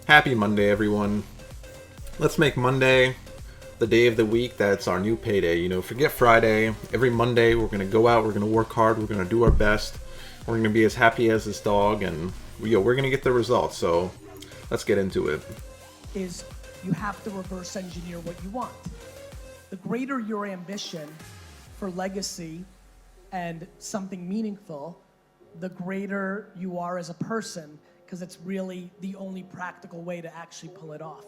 Happy Monday, everyone. Let's make Monday the day of the week that's our new payday. You know, forget Friday. Every Monday, we're going to go out, we're going to work hard, we're going to do our best. We're going to be as happy as this dog, and we're going to get the results. So let's get into it. Is you have to reverse engineer what you want. The greater your ambition for legacy and something meaningful, the greater you are as a person, because it's really the only practical way to actually pull it off.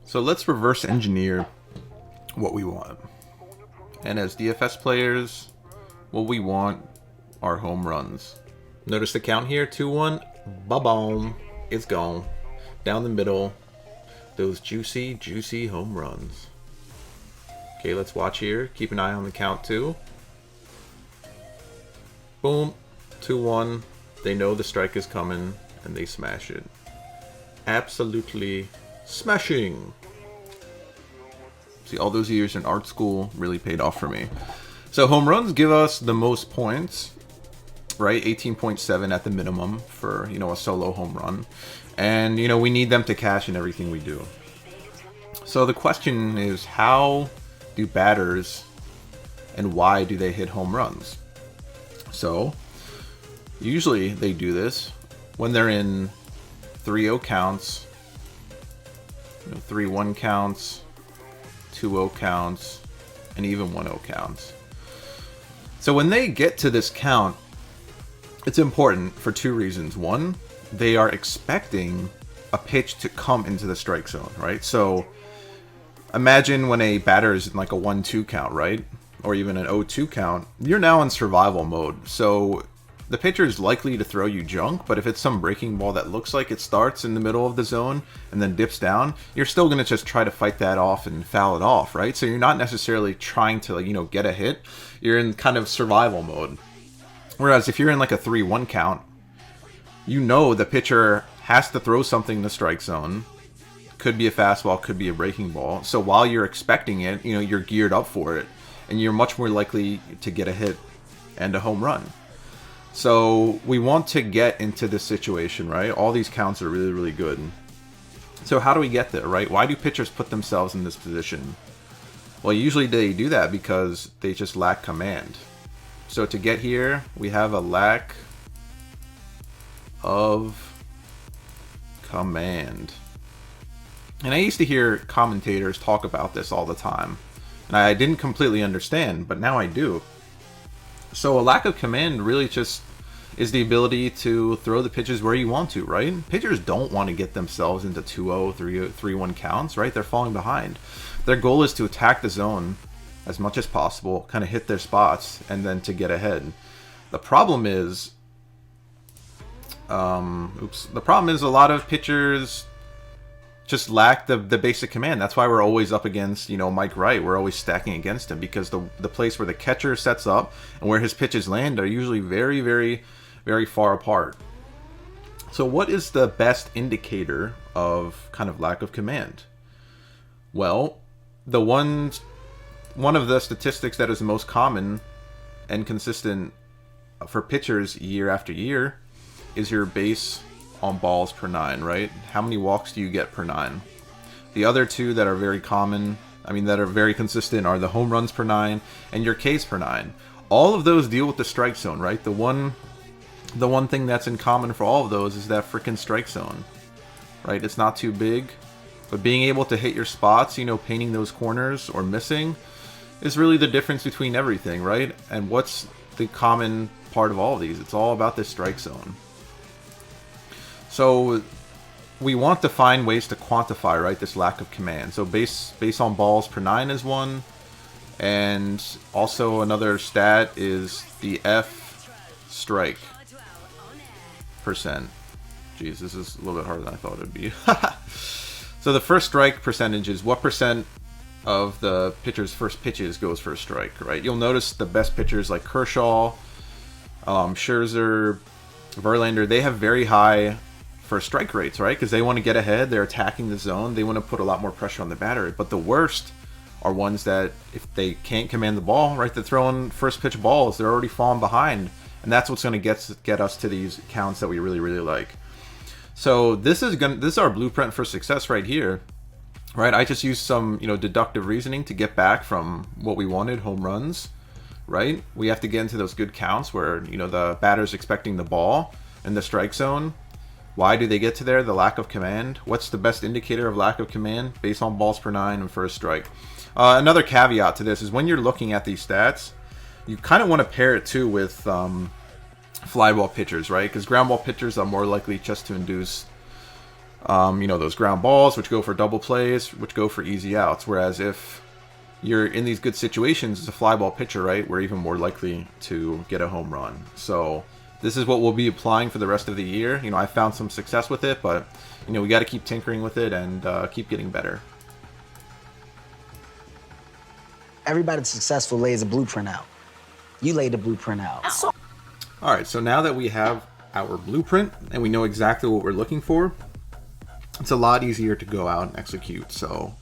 So let's reverse engineer what we want. And as DFS players, what we want are home runs. Notice the count here, 2-1, ba-boom, it's gone. Down the middle, those juicy, juicy home runs. Okay, let's watch here. Keep an eye on the count too. Boom, 2-1. They know the strike is coming, and they smash it. Absolutely smashing. See, all those years in art school really paid off for me. So home runs give us the most points, right? 18.7 at the minimum for, a solo home run. And, we need them to cash in everything we do. So the question is, how do batters and why do they hit home runs? So usually they do this when they're in 3-0 counts, 3-1 counts, 2-0 counts, and even 1-0 counts. So when they get to this count, it's important for two reasons. One, they are expecting a pitch to come into the strike zone, right? So imagine when a batter is in like a 1-2 count, right? Or even an 0-2 count, you're now in survival mode. So the pitcher is likely to throw you junk, but if it's some breaking ball that looks like it starts in the middle of the zone and then dips down, you're still going to just try to fight that off and foul it off, right? So you're not necessarily trying to, get a hit. You're in kind of survival mode. Whereas if you're in like a 3-1 count, the pitcher has to throw something in the strike zone. Could be a fastball, could be a breaking ball. So while you're expecting it, you're geared up for it. And you're much more likely to get a hit and a home run. So we want to get into this situation, right? All these counts are really, really good. So how do we get there, right? Why do pitchers put themselves in this position? Well, usually they do that because they just lack command. So to get here, we have a lack of command. And I used to hear commentators talk about this all the time. And I didn't completely understand, but now I do. So a lack of command really just is the ability to throw the pitches where you want to, right? Pitchers don't want to get themselves into 2-0, 3-1 counts, right? They're falling behind. Their goal is to attack the zone as much as possible, kind of hit their spots, and then to get ahead. The problem is, the problem is a lot of pitchers just lack the basic command. That's why we're always up against, Mike Wright. We're always stacking against him because the place where the catcher sets up and where his pitches land are usually very, very, very far apart. So what is the best indicator of kind of lack of command? Well, one of the statistics that is most common and consistent for pitchers year after year is your base on balls per 9, right? How many walks do you get per 9? The other two that are very common, that are very consistent, are the home runs per 9 and your Ks per 9. All of those deal with the strike zone, right? The one thing that's in common for all of those is that freaking strike zone, right? It's not too big, but being able to hit your spots, painting those corners or missing, is really the difference between everything, right? And what's the common part of all of these? It's all about the strike zone. So we want to find ways to quantify, right, this lack of command. So base on balls per 9 is one. And also another stat is the F strike percent. Jeez, this is a little bit harder than I thought it would be. So the first strike percentage is what percent of the pitcher's first pitches goes for a strike, right? You'll notice the best pitchers like Kershaw, Scherzer, Verlander, they have very high first strike rates, right? Because they want to get ahead, they're attacking the zone, they want to put a lot more pressure on the batter. But the worst are ones that, if they can't command the ball, right, they're throwing first pitch balls, they're already falling behind, and that's what's going to get us to these counts that we really, really like. So this is our blueprint for success right here, right? I just used some, you know, deductive reasoning to get back from what we wanted, home runs, right? We have to get into those good counts where, you know, the batter's expecting the ball in the strike zone. Why do they get to there? The lack of command. What's the best indicator of lack of command? Based on balls per 9 and first strike. Another caveat to this is when you're looking at these stats, you kind of want to pair it too with fly ball pitchers, right? Because ground ball pitchers are more likely just to induce, you know, those ground balls, which go for double plays, which go for easy outs. Whereas if you're in these good situations as a fly ball pitcher, right, we're even more likely to get a home run. So this is what we'll be applying for the rest of the year. You know, I found some success with it, but, you know, we got to keep tinkering with it and keep getting better. Everybody successful lays a blueprint out. You laid the blueprint out. All right, so now that we have our blueprint and we know exactly what we're looking for, it's a lot easier to go out and execute. So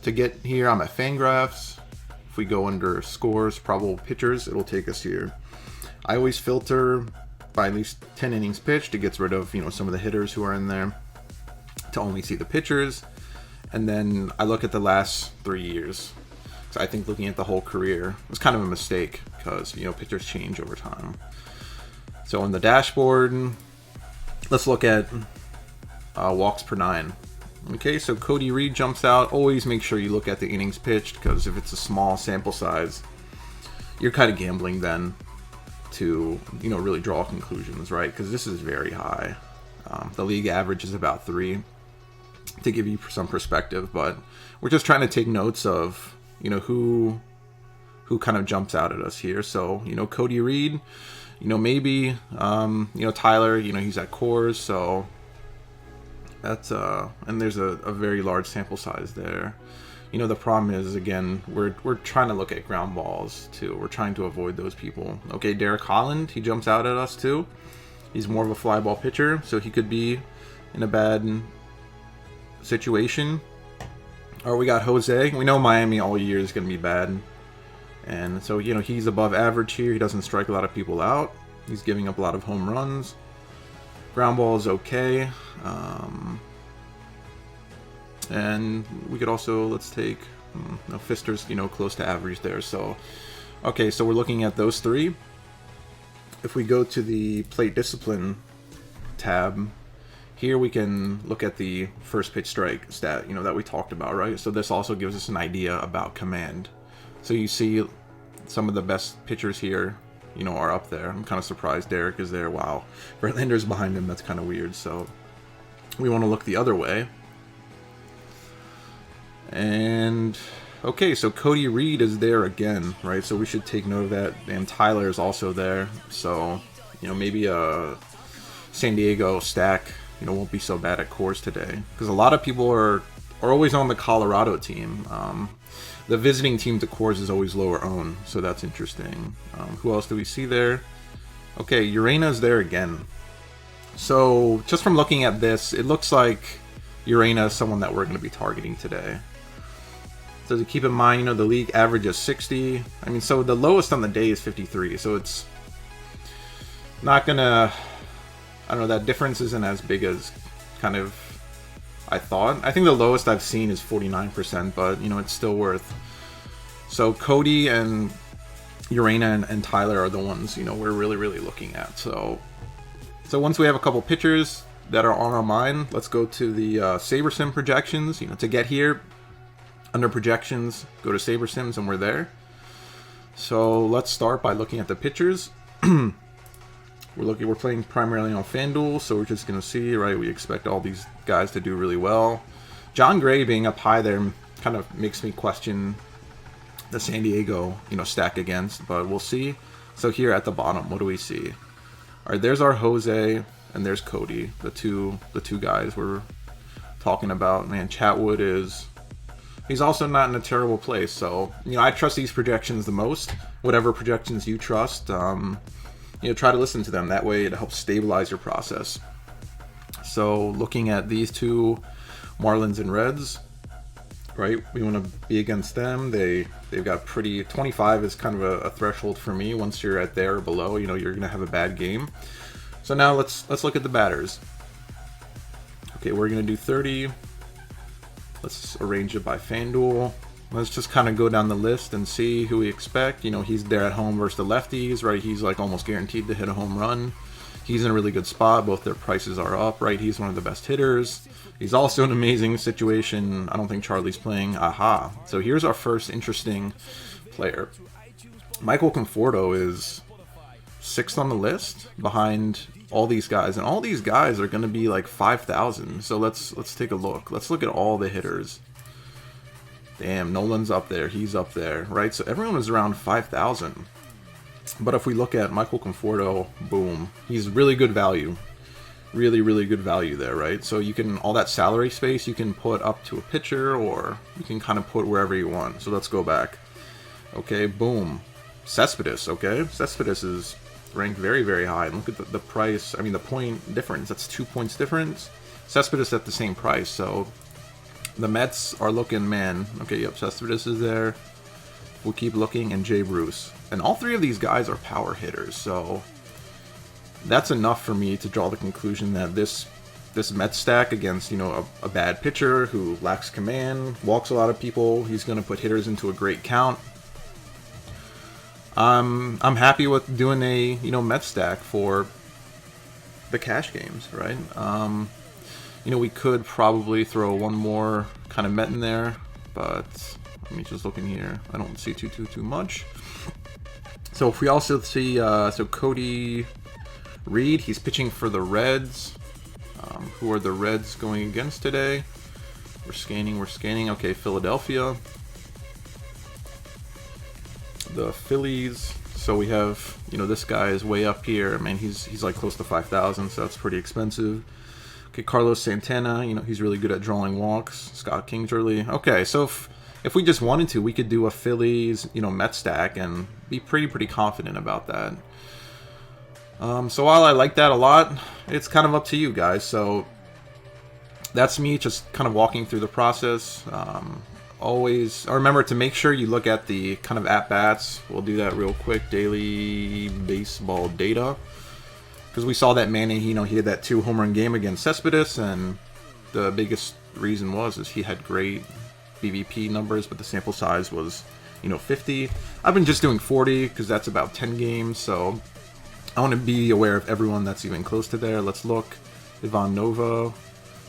to get here, I'm at Fangraphs. If we go under scores, probable pitchers, it'll take us here. I always filter by at least 10 innings pitched. It gets rid of, you know, some of the hitters who are in there to only see the pitchers. And then I look at the last 3 years. So I think looking at the whole career was kind of a mistake because, you know, pitchers change over time. So on the dashboard, let's look at walks per 9. Okay, so Cody Reed jumps out. Always make sure you look at the innings pitched, because if it's a small sample size, you're kind of gambling then to, you know, really draw conclusions, right? Because this is very high. The league average is about 3, to give you some perspective, but we're just trying to take notes of, you know, who kind of jumps out at us here. So, you know, Cody Reed, you know, maybe, you know, Tyler, you know, he's at Coors, so that's, and there's a very large sample size there. You know, the problem is, again, we're trying to look at ground balls too. We're trying to avoid those people. Okay, Derek Holland, he jumps out at us too. He's more of a fly ball pitcher, so he could be in a bad situation. Or we got Jose. We know Miami all year is going to be bad. And so, you know, he's above average here. He doesn't strike a lot of people out. He's giving up a lot of home runs. Ground ball is okay. And we could also, let's take, no, Fister's, you know, close to average there. So, okay, so we're looking at those 3. If we go to the plate discipline tab, here we can look at the first pitch strike stat, you know, that we talked about, right? So this also gives us an idea about command. So you see some of the best pitchers here, you know, are up there. I'm kind of surprised Derek is there. Wow. Verlander's behind him. That's kind of weird. So we want to look the other way. And okay, so Cody Reed is there again, right? So we should take note of that. And Tyler is also there. So, you know, maybe a San Diego stack, you know, won't be so bad at Coors today, because a lot of people are always on the Colorado team. The visiting team to Coors is always lower owned, so that's interesting. Who else do we see there? Okay, Urena's there again. So just from looking at this, it looks like Urena is someone that we're going to be targeting today. So to keep in mind, you know, the league average is 60. I mean, so the lowest on the day is 53. So it's not going to, I don't know, that difference isn't as big as kind of I thought. I think the lowest I've seen is 49%, but, you know, it's still worth. So Cody and Urena and Tyler are the ones, you know, we're really, really looking at. So once we have a couple pitchers that are on our mind, let's go to the SaberSim projections. You know, to get here, under projections, go to SaberSims and we're there. So let's start by looking at the pitchers. We're playing primarily on FanDuel, so we're just going to see, right, we expect all these guys to do really well. John Gray being up high there kind of makes me question the San Diego, you know, stack against, but we'll see. So here at the bottom, what do we see? All right, there's our Jose, and there's Cody, the two guys we're talking about. Man, Chatwood he's also not in a terrible place, so, you know, I trust these projections the most. Whatever projections you trust, you know, try to listen to them. That way it helps stabilize your process. So looking at these two, Marlins and Reds, right? We want to be against them. They've got pretty 25 is kind of a threshold for me. Once you're at there or below, you know, you're gonna have a bad game. So now let's look at the batters. Okay, we're gonna do 30. Let's arrange it by FanDuel. Let's just kind of go down the list and see who we expect. You know, he's there at home versus the lefties, right? He's like almost guaranteed to hit a home run. He's in a really good spot. Both their prices are up, right? He's one of the best hitters. He's also in an amazing situation. I don't think Charlie's playing. Aha. So here's our first interesting player. Michael Conforto is 6th on the list behind all these guys. And all these guys are going to be like 5,000. So let's take a look. Let's look at all the hitters. Damn, Nolan's up there. He's up there, right? So everyone is around 5,000. But if we look at Michael Conforto, boom, he's really good value. Really, really good value there, right? So you can, all that salary space, you can put up to a pitcher, or you can kind of put wherever you want. So let's go back. Okay, boom. Cespedes, okay? Cespedes is ranked very, very high. Look at the price, I mean the point difference. That's 2 points difference. Cespedes at the same price, so the Mets are looking, man. Okay, yep, Cespedes is there. We'll keep looking, and Jay Bruce. And all three of these guys are power hitters, so that's enough for me to draw the conclusion that this Mets stack against, you know, a bad pitcher who lacks command, walks a lot of people, he's going to put hitters into a great count. I'm happy with doing a, you know, Mets stack for the cash games, right? You know, we could probably throw one more kind of Met in there, but let me just look in here. I don't see too much. So if we also see, so Cody Reed, he's pitching for the Reds. Who are the Reds going against today? We're scanning. Okay, Philadelphia. The Phillies. So we have, you know, this guy is way up here. I mean, he's like close to 5,000, so that's pretty expensive. Okay, Carlos Santana, you know, he's really good at drawing walks. Scott Kingsley. Okay, so if we just wanted to, we could do a Phillies, you know, Mets stack and be pretty confident about that. So while I like that a lot, it's kind of up to you guys. So that's me just kind of walking through the process. Always remember to make sure you look at the kind of at-bats. We'll do that real quick. Daily baseball data. Because we saw that Manny, you know, he had that 2 home run game against Cespedes, and the biggest reason is he had great BVP numbers, but the sample size was, you know, 50. I've been just doing 40 because that's about 10 games, so I want to be aware of everyone that's even close to there. Let's look. Ivan Nova,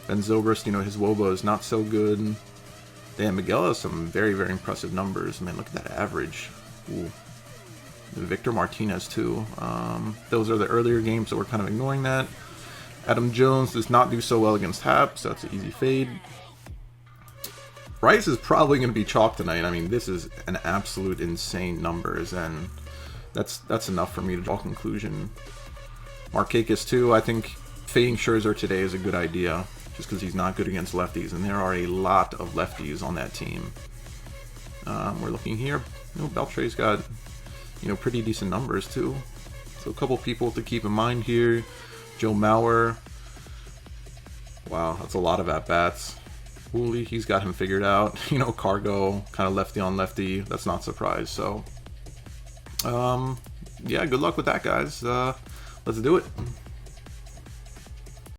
Ben Zobrist, you know, his WOBA is not so good. Damn, Miguel has some very, very impressive numbers. Man, look at that average. Ooh. Victor Martinez, too. Those are the earlier games, so we're kind of ignoring that. Adam Jones does not do so well against Happ, so that's an easy fade. Rice is probably going to be chalk tonight. I mean, this is an absolute insane numbers, and that's enough for me to draw a conclusion. Markakis, too. I think fading Scherzer today is a good idea, just because he's not good against lefties, and there are a lot of lefties on that team. We're looking here. You know, Beltre's got, you know, pretty decent numbers, too. So a couple people to keep in mind here. Joe Mauer. Wow, that's a lot of at-bats. Woolley, he's got him figured out. You know, Cargo, kind of lefty on lefty. That's not a surprise. So, yeah, good luck with that, guys. Let's do it.